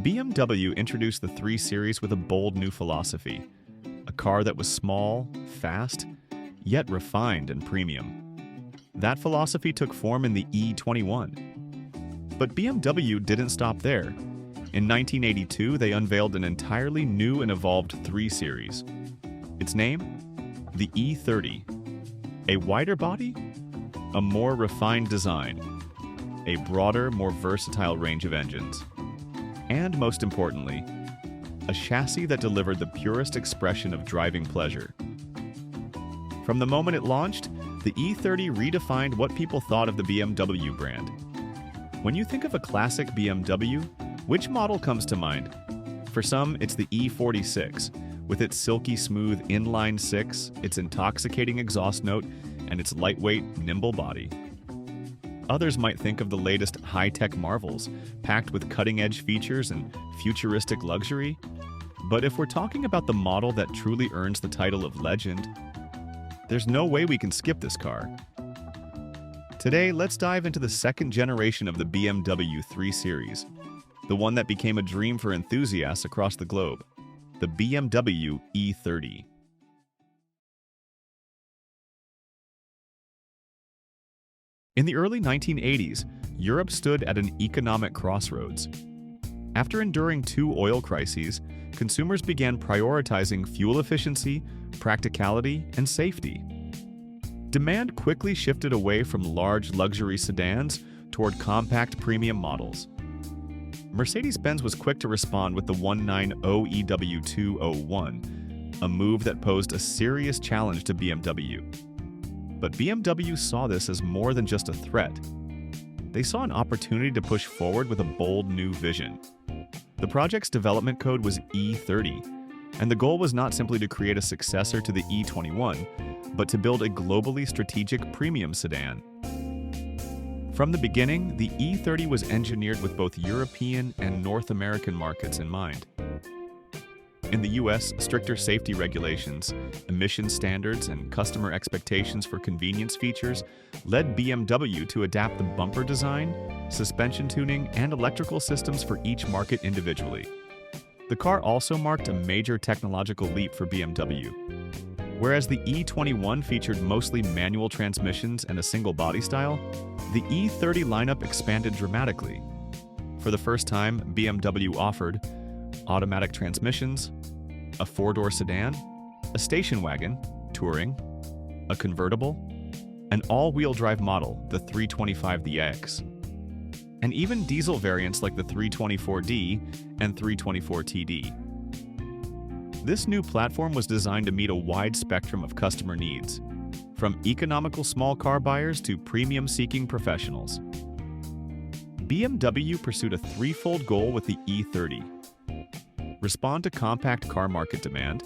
BMW introduced the 3 Series with a bold new philosophy, a car that was small, fast, yet refined and premium. That philosophy took form in the E21. But BMW didn't stop there. In 1982, they unveiled an entirely new and evolved 3 Series. Its name? The E30. A wider body? A more refined design. A broader, more versatile range of engines. And most importantly, a chassis that delivered the purest expression of driving pleasure. From the moment it launched, the E30 redefined what people thought of the BMW brand. When you think of a classic BMW, which model comes to mind? For some, it's the E46, with its silky smooth inline 6, its intoxicating exhaust note, and its lightweight, nimble body. Others might think of the latest high-tech marvels, packed with cutting-edge features and futuristic luxury. But if we're talking about the model that truly earns the title of legend, there's no way we can skip this car. Today, let's dive into the second generation of the BMW 3 Series, the one that became a dream for enthusiasts across the globe, the BMW E30. In the early 1980s, Europe stood at an economic crossroads. After enduring 2 oil crises, consumers began prioritizing fuel efficiency, practicality, and safety. Demand quickly shifted away from large luxury sedans toward compact premium models. Mercedes-Benz was quick to respond with the 190 EW201, a move that posed a serious challenge to BMW. But BMW saw this as more than just a threat. They saw an opportunity to push forward with a bold new vision. The project's development code was E30, and the goal was not simply to create a successor to the E21, but to build a globally strategic premium sedan. From the beginning, the E30 was engineered with both European and North American markets in mind. In the US, stricter safety regulations, emission standards, and customer expectations for convenience features led BMW to adapt the bumper design, suspension tuning, and electrical systems for each market individually. The car also marked a major technological leap for BMW. Whereas the E21 featured mostly manual transmissions and a single body style, the E30 lineup expanded dramatically. For the first time, BMW offered automatic transmissions, a 4-door sedan, a station wagon, touring, a convertible, an all-wheel drive model, the 325DX, and even diesel variants like the 324D and 324TD. This new platform was designed to meet a wide spectrum of customer needs, from economical small car buyers to premium-seeking professionals. BMW pursued a threefold goal with the E30. Respond to compact car market demand,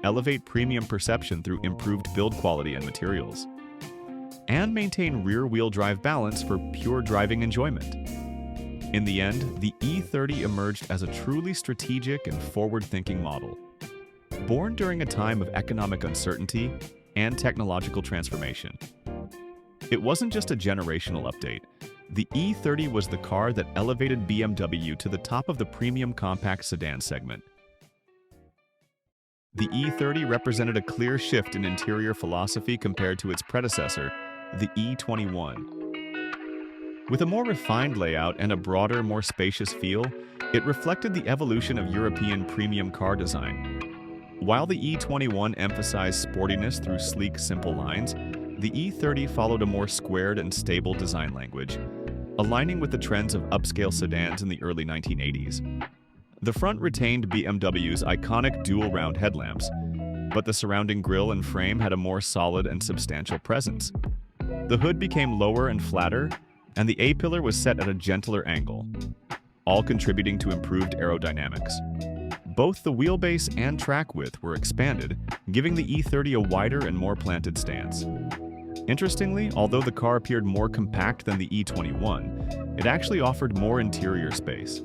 elevate premium perception through improved build quality and materials, and maintain rear-wheel drive balance for pure driving enjoyment. In the end, the E30 emerged as a truly strategic and forward-thinking model. Born during a time of economic uncertainty and technological transformation. It wasn't just a generational update. The E30 was the car that elevated BMW to the top of the premium compact sedan segment. The E30 represented a clear shift in interior philosophy compared to its predecessor, the E21. With a more refined layout and a broader, more spacious feel, it reflected the evolution of European premium car design. While the E21 emphasized sportiness through sleek, simple lines, the E30 followed a more squared and stable design language, aligning with the trends of upscale sedans in the early 1980s. The front retained BMW's iconic dual-round headlamps, but the surrounding grille and frame had a more solid and substantial presence. The hood became lower and flatter, and the A-pillar was set at a gentler angle, all contributing to improved aerodynamics. Both the wheelbase and track width were expanded, giving the E30 a wider and more planted stance. Interestingly, although the car appeared more compact than the E21, it actually offered more interior space.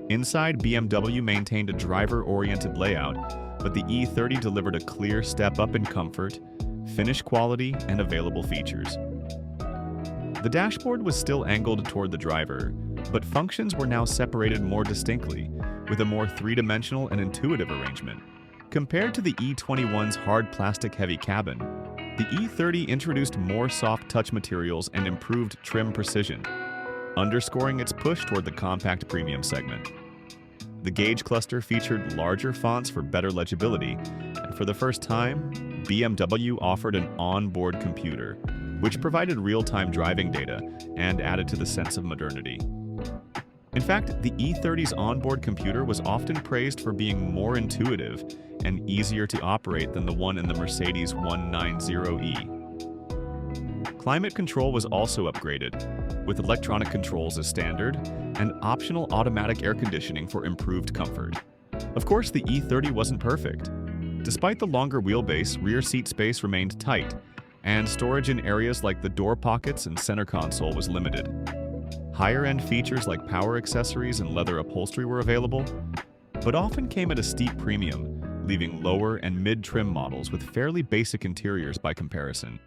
Inside, BMW maintained a driver-oriented layout, but the E30 delivered a clear step up in comfort, finish quality, and available features. The dashboard was still angled toward the driver, but functions were now separated more distinctly, with a more three-dimensional and intuitive arrangement. Compared to the E21's hard plastic-heavy cabin, the E30 introduced more soft touch materials and improved trim precision, underscoring its push toward the compact premium segment. The gauge cluster featured larger fonts for better legibility, and for the first time, BMW offered an onboard computer, which provided real-time driving data and added to the sense of modernity. In fact, the E30's onboard computer was often praised for being more intuitive and easier to operate than the one in the Mercedes 190E. Climate control was also upgraded, with electronic controls as standard and optional automatic air conditioning for improved comfort. Of course, the E30 wasn't perfect. Despite the longer wheelbase, rear seat space remained tight, and storage in areas like the door pockets and center console was limited. Higher-end features like power accessories and leather upholstery were available, but often came at a steep premium, leaving lower and mid-trim models with fairly basic interiors by comparison.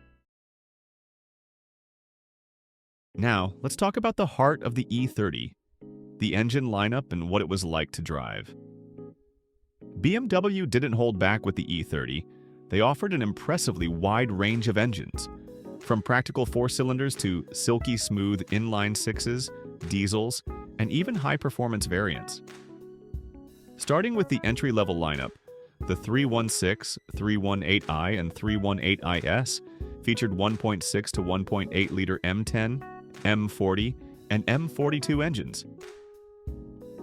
Now, let's talk about the heart of the E30, the engine lineup and what it was like to drive. BMW didn't hold back with the E30. They offered an impressively wide range of engines, from practical four-cylinders to silky smooth inline sixes, diesels, and even high-performance variants. Starting with the entry-level lineup, the 316, 318i, and 318iS featured 1.6 to 1.8-liter M10, M40, and M42 engines.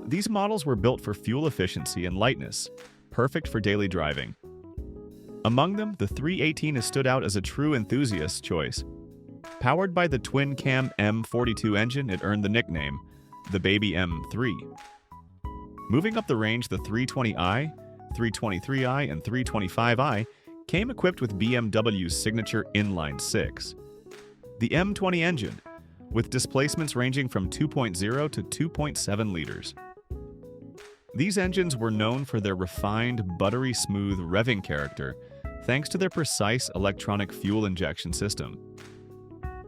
These models were built for fuel efficiency and lightness, perfect for daily driving. Among them, the 318 has stood out as a true enthusiast choice. Powered by the twin-cam M42 engine, it earned the nickname, the Baby M3. Moving up the range, the 320i, 323i, and 325i came equipped with BMW's signature inline six. The M20 engine, with displacements ranging from 2.0 to 2.7 liters. These engines were known for their refined, buttery smooth revving character, thanks to their precise electronic fuel injection system.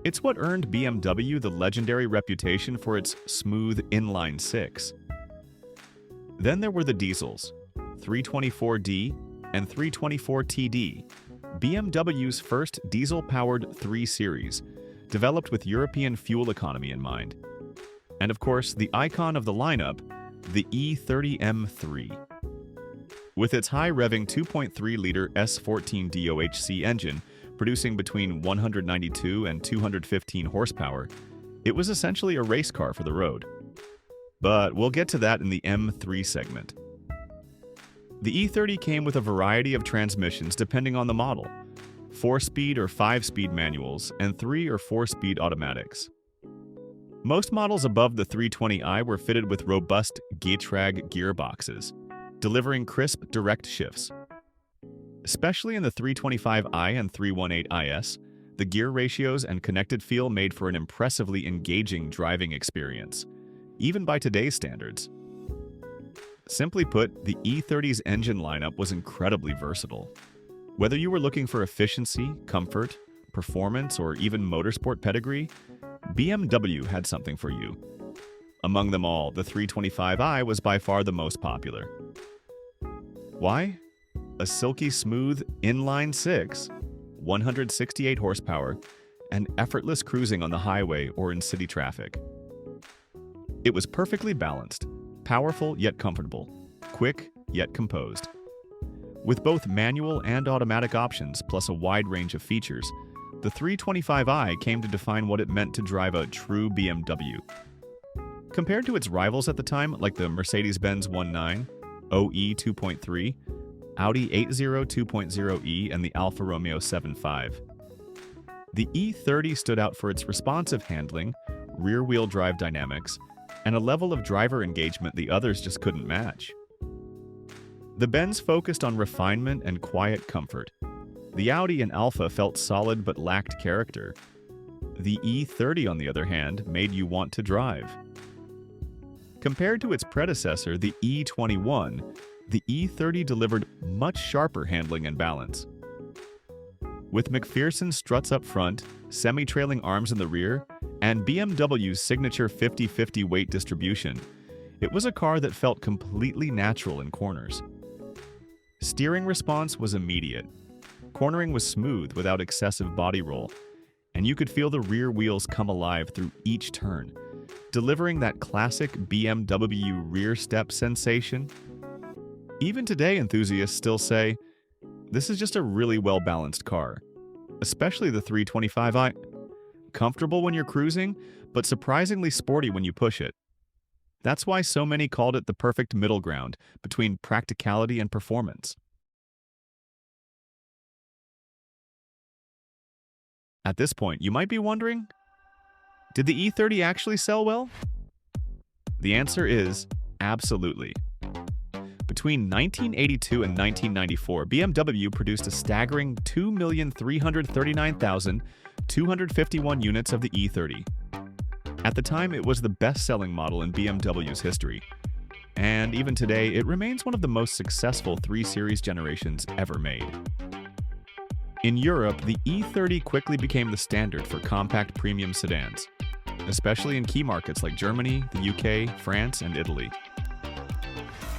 It's what earned BMW the legendary reputation for its smooth inline six. Then there were the diesels, 324D and 324TD, BMW's first diesel-powered 3 Series, developed with European fuel economy in mind. And of course, the icon of the lineup, the E30 M3. With its high-revving 2.3-liter S14 DOHC engine, producing between 192 and 215 horsepower, it was essentially a race car for the road. But we'll get to that in the M3 segment. The E30 came with a variety of transmissions depending on the model, 4-speed or 5-speed manuals, and 3 or 4-speed automatics. Most models above the 320i were fitted with robust Getrag gearboxes, delivering crisp, direct shifts. Especially in the 325i and 318is, the gear ratios and connected feel made for an impressively engaging driving experience, even by today's standards. Simply put, the E30's engine lineup was incredibly versatile. Whether you were looking for efficiency, comfort, performance, or even motorsport pedigree, BMW had something for you. Among them all, the 325i was by far the most popular. Why? A silky smooth inline six, 168 horsepower, and effortless cruising on the highway or in city traffic. It was perfectly balanced, powerful yet comfortable, quick yet composed. With both manual and automatic options, plus a wide range of features, the 325i came to define what it meant to drive a true BMW. Compared to its rivals at the time, like the Mercedes-Benz 1.9, OE 2.3, Audi 80 2.0e, and the Alfa Romeo 7.5. The E30 stood out for its responsive handling, rear-wheel drive dynamics, and a level of driver engagement the others just couldn't match. The Benz focused on refinement and quiet comfort. The Audi and Alfa felt solid but lacked character. The E30, on the other hand, made you want to drive. Compared to its predecessor, the E21, the E30 delivered much sharper handling and balance. With McPherson struts up front, semi-trailing arms in the rear, and BMW's signature 50-50 weight distribution, it was a car that felt completely natural in corners. Steering response was immediate. Cornering was smooth without excessive body roll, and you could feel the rear wheels come alive through each turn, delivering that classic BMW rear step sensation. Even today, enthusiasts still say, this is just a really well-balanced car, especially the 325i. Comfortable when you're cruising, but surprisingly sporty when you push it. That's why so many called it the perfect middle ground between practicality and performance. At this point, you might be wondering, did the E30 actually sell well? The answer is absolutely. Between 1982 and 1994, BMW produced a staggering 2,339,251 units of the E30. At the time, it was the best-selling model in BMW's history. And even today, it remains one of the most successful 3 Series generations ever made. In Europe, the E30 quickly became the standard for compact premium sedans, especially in key markets like Germany, the UK, France, and Italy.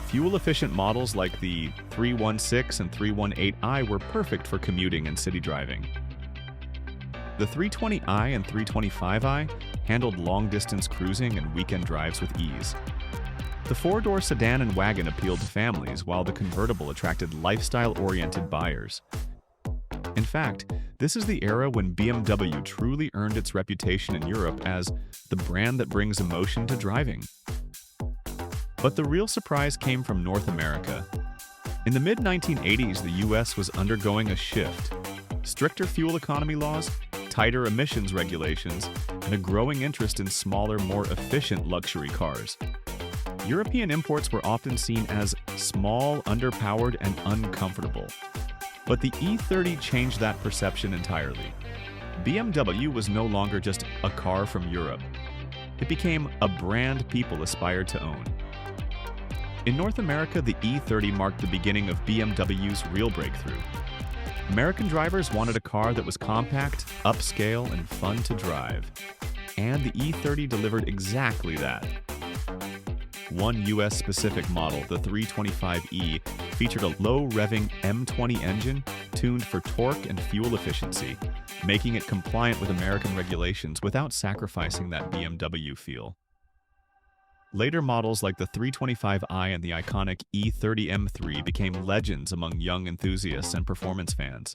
Fuel-efficient models like the 316 and 318i were perfect for commuting and city driving. The 320i and 325i handled long-distance cruising and weekend drives with ease. The 4-door sedan and wagon appealed to families, while the convertible attracted lifestyle-oriented buyers. In fact, this is the era when BMW truly earned its reputation in Europe as the brand that brings emotion to driving. But the real surprise came from North America. In the mid-1980s, the US was undergoing a shift. Stricter fuel economy laws, tighter emissions regulations, and a growing interest in smaller, more efficient luxury cars. European imports were often seen as small, underpowered, and uncomfortable. But the E30 changed that perception entirely. BMW was no longer just a car from Europe. It became a brand people aspired to own. In North America, the E30 marked the beginning of BMW's real breakthrough. American drivers wanted a car that was compact, upscale, and fun to drive. And the E30 delivered exactly that. One US-specific model, the 325e, featured a low-revving M20 engine tuned for torque and fuel efficiency, making it compliant with American regulations without sacrificing that BMW feel. Later models like the 325i and the iconic E30 M3 became legends among young enthusiasts and performance fans.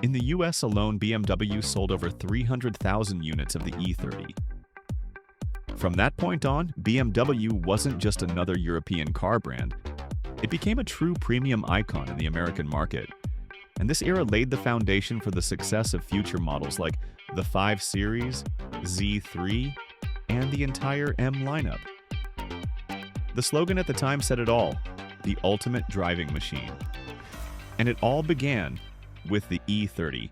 In the US alone, BMW sold over 300,000 units of the E30. From that point on, BMW wasn't just another European car brand. It became a true premium icon in the American market. And this era laid the foundation for the success of future models like the 5 Series, Z3, and the entire M lineup. The slogan at the time said it all, the ultimate driving machine. And it all began with the E30.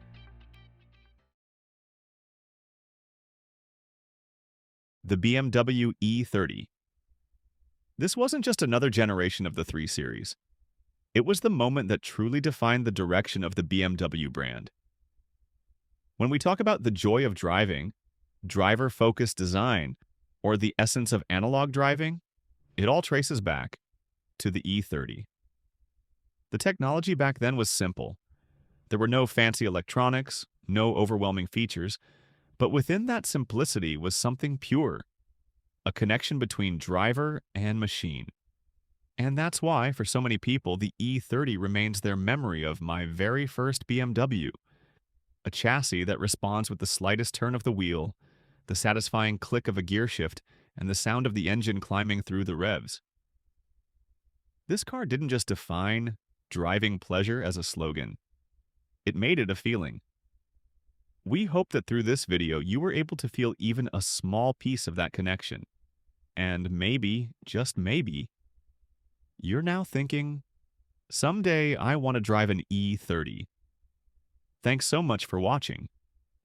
The BMW E30. This wasn't just another generation of the 3 Series. It was the moment that truly defined the direction of the BMW brand. When we talk about the joy of driving, driver-focused design, or the essence of analog driving, it all traces back to the E30. The technology back then was simple. There were no fancy electronics, no overwhelming features, but within that simplicity was something pure, a connection between driver and machine. And that's why, for so many people, the E30 remains their memory of my very first BMW, a chassis that responds with the slightest turn of the wheel, the satisfying click of a gear shift, and the sound of the engine climbing through the revs. This car didn't just define driving pleasure as a slogan. It made it a feeling. We hope that through this video, you were able to feel even a small piece of that connection. And maybe, just maybe, you're now thinking, someday I want to drive an E30. Thanks so much for watching.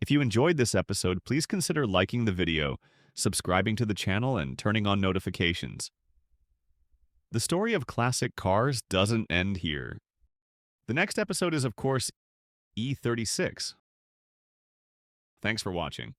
If you enjoyed this episode, please consider liking the video, subscribing to the channel, and turning on notifications. The story of classic cars doesn't end here. The next episode is, of course, E36. Thanks for watching.